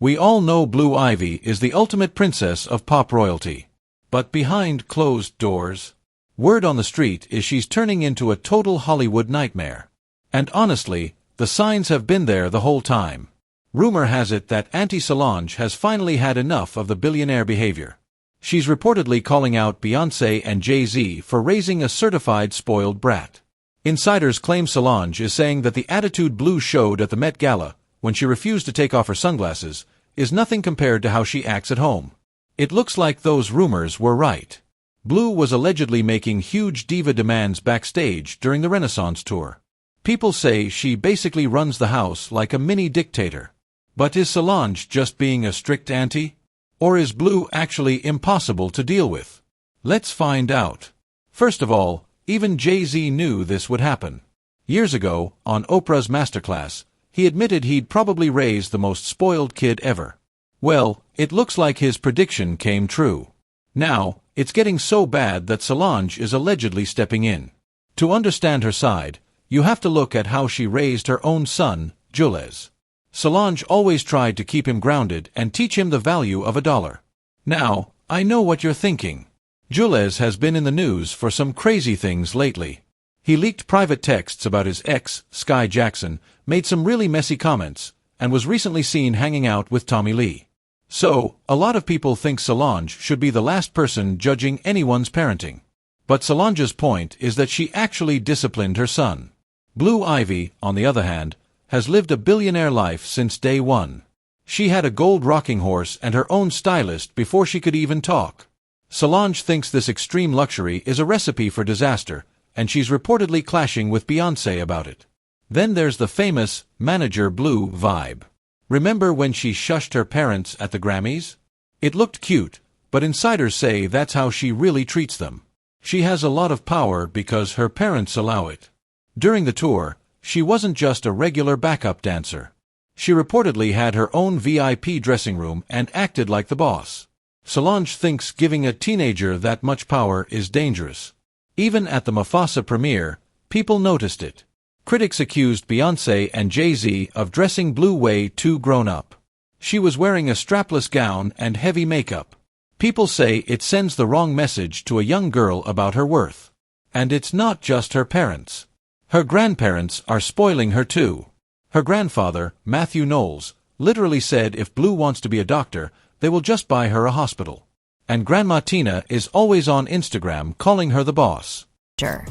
We all know Blue Ivy is the ultimate princess of pop royalty. But behind closed doors, word on the street is she's turning into a total Hollywood nightmare. And honestly, the signs have been there the whole time. Rumor has it that Auntie Solange has finally had enough of the billionaire behavior. She's reportedly calling out Beyoncé and Jay-Z for raising a certified spoiled brat. Insiders claim Solange is saying that the attitude Blue showed at the Met Gala, when she refused to take off her sunglasses, is nothing compared to how she acts at home. It looks like those rumors were right. Blue was allegedly making huge diva demands backstage during the Renaissance tour. People say she basically runs the house like a mini dictator. But is Solange just being a strict auntie? Or is Blue actually impossible to deal with? Let's find out. First of all, even Jay-Z knew this would happen. Years ago, on Oprah's Masterclass, he admitted he'd probably raise the most spoiled kid ever. Well, it looks like his prediction came true. Now, it's getting so bad that Solange is allegedly stepping in. To understand her side, you have to look at how she raised her own son, Jules. Solange always tried to keep him grounded and teach him the value of $1. Now, I know what you're thinking. Jules has been in the news for some crazy things lately. He leaked private texts about his ex, Sky Jackson, made some really messy comments, and was recently seen hanging out with Tommy Lee. So, a lot of people think Solange should be the last person judging anyone's parenting. But Solange's point is that she actually disciplined her son. Blue Ivy, on the other hand, has lived a billionaire life since day one. She had a gold rocking horse and her own stylist before she could even talk. Solange thinks this extreme luxury is a recipe for disaster, and she's reportedly clashing with Beyoncé about it. Then there's the famous manager Blue vibe. Remember when she shushed her parents at the Grammys? It looked cute, but insiders say that's how she really treats them. She has a lot of power because her parents allow it. During the tour, she wasn't just a regular backup dancer. She reportedly had her own VIP dressing room and acted like the boss. Solange thinks giving a teenager that much power is dangerous. Even at the Mufasa premiere, people noticed it. Critics accused Beyoncé and Jay-Z of dressing Blue way too grown up. She was wearing a strapless gown and heavy makeup. People say it sends the wrong message to a young girl about her worth. And it's not just her parents. Her grandparents are spoiling her too. Her grandfather, Mathew Knowles, literally said if Blue wants to be a doctor, they will just buy her a hospital. And Grandma Tina is always on Instagram calling her the boss.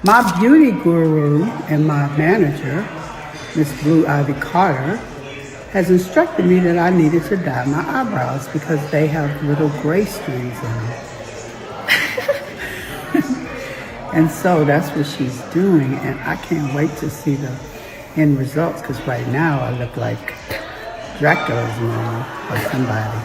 My beauty guru and my manager, Miss Blue Ivy Carter, has instructed me that I needed to dye my eyebrows because they have little gray strings in them. And so that's what she's doing, and I can't wait to see the end results because right now I look like Dracula's mom or somebody.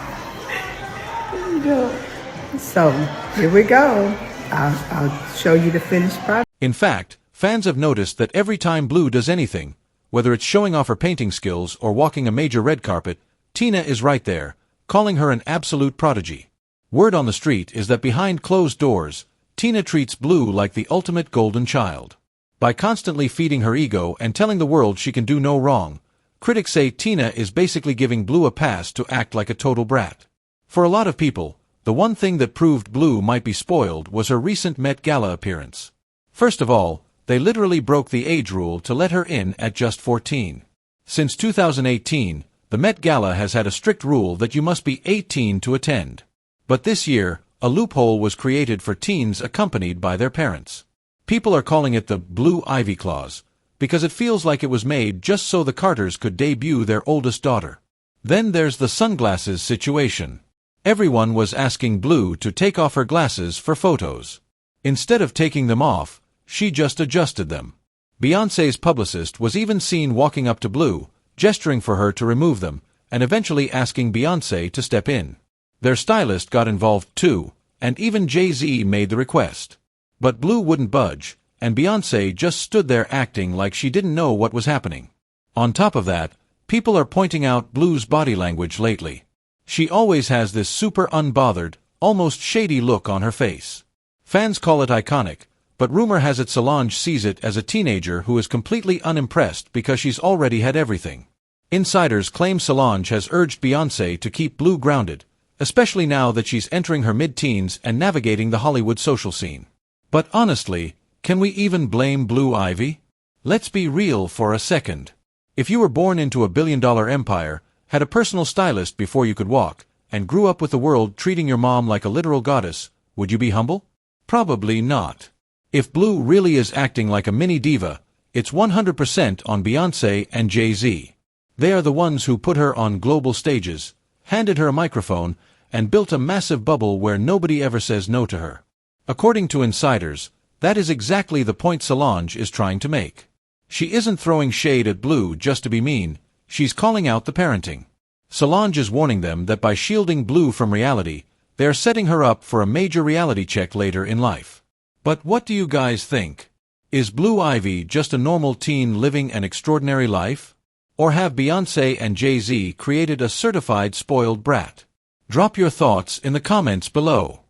So here we go. I'll show you the finished product. In fact, fans have noticed that every time Blue does anything, whether it's showing off her painting skills or walking a major red carpet, Tina is right there, calling her an absolute prodigy. Word on the street is that behind closed doors, Tina treats Blue like the ultimate golden child. By constantly feeding her ego and telling the world she can do no wrong, critics say Tina is basically giving Blue a pass to act like a total brat. For a lot of people, the one thing that proved Blue might be spoiled was her recent Met Gala appearance. First of all, they literally broke the age rule to let her in at just 14. Since 2018, the Met Gala has had a strict rule that you must be 18 to attend. But this year, a loophole was created for teens accompanied by their parents. People are calling it the Blue Ivy Clause, because it feels like it was made just so the Carters could debut their oldest daughter. Then there's the sunglasses situation. Everyone was asking Blue to take off her glasses for photos. Instead of taking them off, she just adjusted them. Beyoncé's publicist was even seen walking up to Blue, gesturing for her to remove them, and eventually asking Beyoncé to step in. Their stylist got involved too, and even Jay-Z made the request. But Blue wouldn't budge, and Beyoncé just stood there acting like she didn't know what was happening. On top of that, people are pointing out Blue's body language lately. She always has this super unbothered, almost shady look on her face. Fans call it iconic, but rumor has it Solange sees it as a teenager who is completely unimpressed because she's already had everything. Insiders claim Solange has urged Beyoncé to keep Blue grounded, especially now that she's entering her mid-teens and navigating the Hollywood social scene. But honestly, can we even blame Blue Ivy? Let's be real for a second. If you were born into a billion-dollar empire, had a personal stylist before you could walk, and grew up with the world treating your mom like a literal goddess, would you be humble? Probably not. If Blue really is acting like a mini diva, it's 100% on Beyoncé and Jay-Z. They are the ones who put her on global stages, handed her a microphone, and built a massive bubble where nobody ever says no to her. According to insiders, that is exactly the point Solange is trying to make. She isn't throwing shade at Blue just to be mean, she's calling out the parenting. Solange is warning them that by shielding Blue from reality, they are setting her up for a major reality check later in life. But what do you guys think? Is Blue Ivy just a normal teen living an extraordinary life? Or have Beyoncé and Jay-Z created a certified spoiled brat? Drop your thoughts in the comments below.